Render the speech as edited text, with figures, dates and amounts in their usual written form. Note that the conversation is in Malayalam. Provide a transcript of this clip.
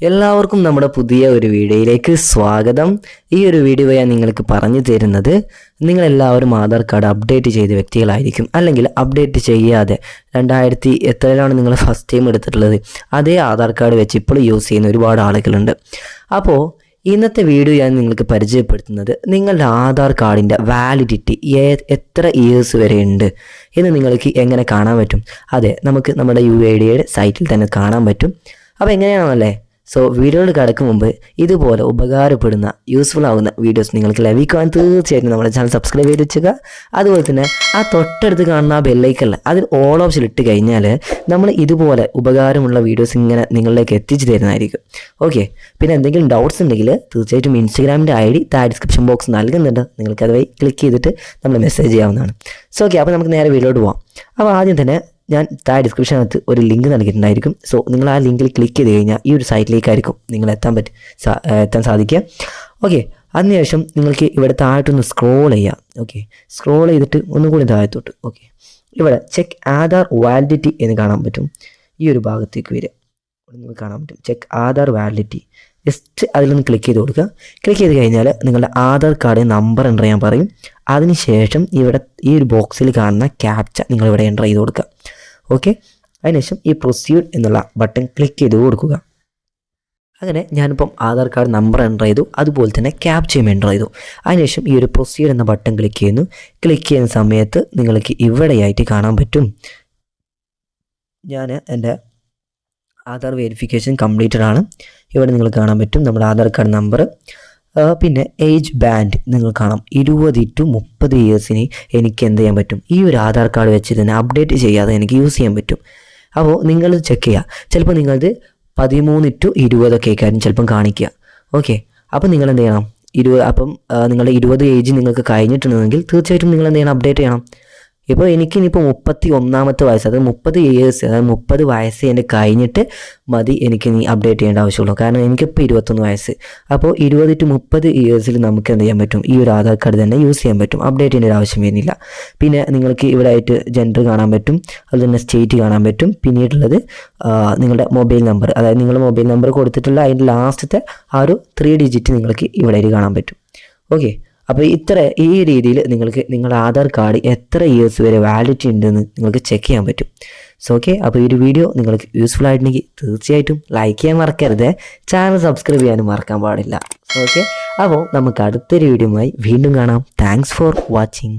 എല്ലാവർക്കും നമ്മുടെ പുതിയ ഒരു വീഡിയോയിലേക്ക് സ്വാഗതം. ഈ ഒരു വീഡിയോ ഞാൻ നിങ്ങൾക്ക് പറഞ്ഞു തരുന്നത്, നിങ്ങളെല്ലാവരും ആധാർ കാർഡ് അപ്ഡേറ്റ് ചെയ്ത വ്യക്തികളായിരിക്കും, അല്ലെങ്കിൽ അപ്ഡേറ്റ് ചെയ്യാതെ 2000 എത്രയിലാണ് നിങ്ങൾ ഫസ്റ്റ് ടൈം എടുത്തിട്ടുള്ളത് അതേ ആധാർ കാർഡ് വെച്ച് ഇപ്പോൾ യൂസ് ചെയ്യുന്ന ഒരുപാട് ആളുകളുണ്ട്. അപ്പോൾ ഇന്നത്തെ വീഡിയോ ഞാൻ നിങ്ങൾക്ക് പരിചയപ്പെടുത്തുന്നത് നിങ്ങളുടെ ആധാർ കാർഡിൻ്റെ വാലിഡിറ്റി എത്ര ഇയേഴ്സ് വരെ ഉണ്ട് എന്ന് നിങ്ങൾക്ക് എങ്ങനെ കാണാൻ പറ്റും. അതെ, നമുക്ക് നമ്മുടെ UIDയുടെ സൈറ്റിൽ തന്നെ കാണാൻ പറ്റും. അപ്പോൾ എങ്ങനെയാണല്ലേ? സോ വീഡിയോയിൽ കിടക്കും മുമ്പ് ഇതുപോലെ ഉപകാരപ്പെടുന്ന യൂസ്ഫുൾ ആവുന്ന വീഡിയോസ് നിങ്ങൾക്ക് ലഭിക്കുവാൻ തീർച്ചയായിട്ടും നമ്മുടെ ചാനൽ സബ്സ്ക്രൈബ് ചെയ്ത് വെച്ചുക. അതുപോലെ തന്നെ ആ തൊട്ടടുത്ത് കാണുന്ന ആ ബെല്ലൈക്കല്ല അതിൽ ഓൾ ഓപ്ഷൻ ഇട്ട് കഴിഞ്ഞാൽ നമ്മൾ ഇതുപോലെ ഉപകാരമുള്ള വീഡിയോസ് ഇങ്ങനെ നിങ്ങളിലേക്ക് എത്തിച്ചു തരുന്നതായിരിക്കും. ഓക്കെ, പിന്നെ എന്തെങ്കിലും ഡൗട്ട്സ് ഉണ്ടെങ്കിൽ തീർച്ചയായിട്ടും ഇൻസ്റ്റാഗ്രാമിൻ്റെ ID താഴെ ഡിസ്ക്രിപ്ഷൻ ബോക്സ് നൽകുന്നുണ്ട്. നിങ്ങൾക്ക് അതുവഴി ക്ലിക്ക് ചെയ്തിട്ട് നമ്മൾ മെസ്സേജ് ചെയ്യാവുന്നതാണ്. സോ ഓക്കെ, അപ്പോൾ നമുക്ക് നേരെ വീഡിയോട്ട് പോകാം. അപ്പോൾ ആദ്യം തന്നെ ഞാൻ താഴെ ഡിസ്ക്രിപ്ഷനകത്ത് ഒരു ലിങ്ക് നൽകിയിട്ടുണ്ടായിരിക്കും. സോ നിങ്ങൾ ആ ലിങ്കിൽ ക്ലിക്ക് ചെയ്ത് കഴിഞ്ഞാൽ ഈ ഒരു സൈറ്റിലേക്കായിരിക്കും നിങ്ങൾ എത്താൻ സാധിക്കുക. ഓക്കെ, അതിനുശേഷം നിങ്ങൾക്ക് ഇവിടെ താഴോട്ടൊന്ന് സ്ക്രോൾ ചെയ്യാം. ഓക്കെ, സ്ക്രോൾ ചെയ്തിട്ട് ഒന്നും കൂടി താഴത്തോട്ട്. ഓക്കെ, ഇവിടെ ചെക്ക് ആധാർ വാലിഡിറ്റി എന്ന് കാണാൻ പറ്റും. ഈ ഒരു ഭാഗത്തേക്ക് വരിക, നിങ്ങൾക്ക് കാണാൻ പറ്റും ചെക്ക് ആധാർ വാലിഡിറ്റി. ജസ്റ്റ് അതിലൊന്ന് ക്ലിക്ക് ചെയ്ത് കൊടുക്കുക. ക്ലിക്ക് ചെയ്ത് കഴിഞ്ഞാൽ നിങ്ങളുടെ ആധാർ കാർഡ് നമ്പർ എൻ്റർ ചെയ്യാൻ പറയും. അതിനുശേഷം ഇവിടെ ഈ ഒരു ബോക്സിൽ കാണുന്ന ക്യാപ്ച നിങ്ങളിവിടെ എൻ്റർ ചെയ്ത് കൊടുക്കുക. ഓക്കെ, അതിനുശേഷം ഈ പ്രൊസീഡ് എന്നുള്ള ബട്ടൺ ക്ലിക്ക് ചെയ്ത് കൊടുക്കുക. അങ്ങനെ ഞാനിപ്പം ആധാർ കാർഡ് നമ്പർ എൻ്റർ ചെയ്തു, അതുപോലെ തന്നെ ക്യാപ്ചയും എൻ്റർ ചെയ്തു. അതിനുശേഷം ഈ ഒരു പ്രൊസീഡ് എന്ന ബട്ടൺ ക്ലിക്ക് ചെയ്യുന്നു. ക്ലിക്ക് ചെയ്യുന്ന സമയത്ത് നിങ്ങൾക്ക് ഇവിടെയായിട്ട് കാണാൻ പറ്റും ഞാൻ എൻ്റെ ആധാർ വെരിഫിക്കേഷൻ കംപ്ലീറ്റഡ് ആണ്. ഇവിടെ നിങ്ങൾ കാണാൻ പറ്റും നമ്മുടെ ആധാർ കാർഡ് നമ്പർ, പിന്നെ ഏജ് ബാൻഡ് നിങ്ങൾ കാണാം. 20 to 30 ഇയേഴ്സിന് എനിക്ക് എന്ത് ചെയ്യാൻ പറ്റും, ഈ ഒരു ആധാർ കാർഡ് വെച്ച് തന്നെ അപ്ഡേറ്റ് ചെയ്യാതെ എനിക്ക് യൂസ് ചെയ്യാൻ പറ്റും. അപ്പോൾ നിങ്ങളത് ചെക്ക് ചെയ്യുക. ചിലപ്പോൾ നിങ്ങളത് 13 to 20 ഒക്കെ ആയിരിക്കും ചിലപ്പം കാണിക്കുക. ഓക്കെ, അപ്പോൾ നിങ്ങൾ എന്ത് ചെയ്യണം, നിങ്ങളുടെ 20 ഏജ് നിങ്ങൾക്ക് കഴിഞ്ഞിട്ടുണ്ടെങ്കിൽ തീർച്ചയായിട്ടും നിങ്ങൾ എന്ത് ചെയ്യണം, അപ്ഡേറ്റ് ചെയ്യണം. ഇപ്പോൾ എനിക്കിനിപ്പോൾ 31ാമത്തെ വയസ്സ്, അതായത് 30 ഇയേഴ്സ്, അതായത് 30 വയസ്സ് എൻ്റെ കഴിഞ്ഞിട്ട് മതി എനിക്ക് ഇനി അപ്ഡേറ്റ് ചെയ്യേണ്ട ആവശ്യമുള്ളൂ. കാരണം എനിക്കിപ്പോൾ 21 വയസ്സ്. അപ്പോൾ 20 to 30 ഇയേഴ്സിൽ നമുക്ക് എന്ത് ചെയ്യാൻ പറ്റും, ഈ ഒരു ആധാർ കാർഡ് തന്നെ യൂസ് ചെയ്യാൻ പറ്റും. അപ്ഡേറ്റ് ചെയ്യേണ്ട ഒരു ആവശ്യം വരുന്നില്ല. പിന്നെ നിങ്ങൾക്ക് ഇവിടെ ആയിട്ട് ജെൻഡർ കാണാൻ പറ്റും, അതുപോലെ തന്നെ സ്റ്റേറ്റ് കാണാൻ പറ്റും. പിന്നീടുള്ളത് നിങ്ങളുടെ മൊബൈൽ നമ്പർ, അതായത് നിങ്ങൾ മൊബൈൽ നമ്പർ കൊടുത്തിട്ടുള്ള അതിൻ്റെ ലാസ്റ്റത്തെ ആ ഒരു 3 ഡിജിറ്റ് നിങ്ങൾക്ക് ഇവിടെ ആയിട്ട് കാണാൻ പറ്റും. ഓക്കെ, അപ്പോൾ ഈ രീതിയിൽ നിങ്ങൾക്ക് നിങ്ങളുടെ ആധാർ കാർഡ് എത്ര ഇയേഴ്സ് വരെ വാലിഡിറ്റി ഉണ്ടെന്ന് നിങ്ങൾക്ക് ചെക്ക് ചെയ്യാൻ പറ്റും. സോ ഓക്കെ, അപ്പോൾ ഈ ഒരു വീഡിയോ നിങ്ങൾക്ക് യൂസ്ഫുൾ ആയിട്ടുണ്ടെങ്കിൽ തീർച്ചയായിട്ടും ലൈക്ക് ചെയ്യാൻ മറക്കരുത്, ചാനൽ സബ്സ്ക്രൈബ് ചെയ്യാനും മറക്കാൻ പാടില്ല. ഓക്കെ, അപ്പോൾ നമുക്ക് അടുത്തൊരു വീഡിയോയുമായി വീണ്ടും കാണാം. Thanks for watching.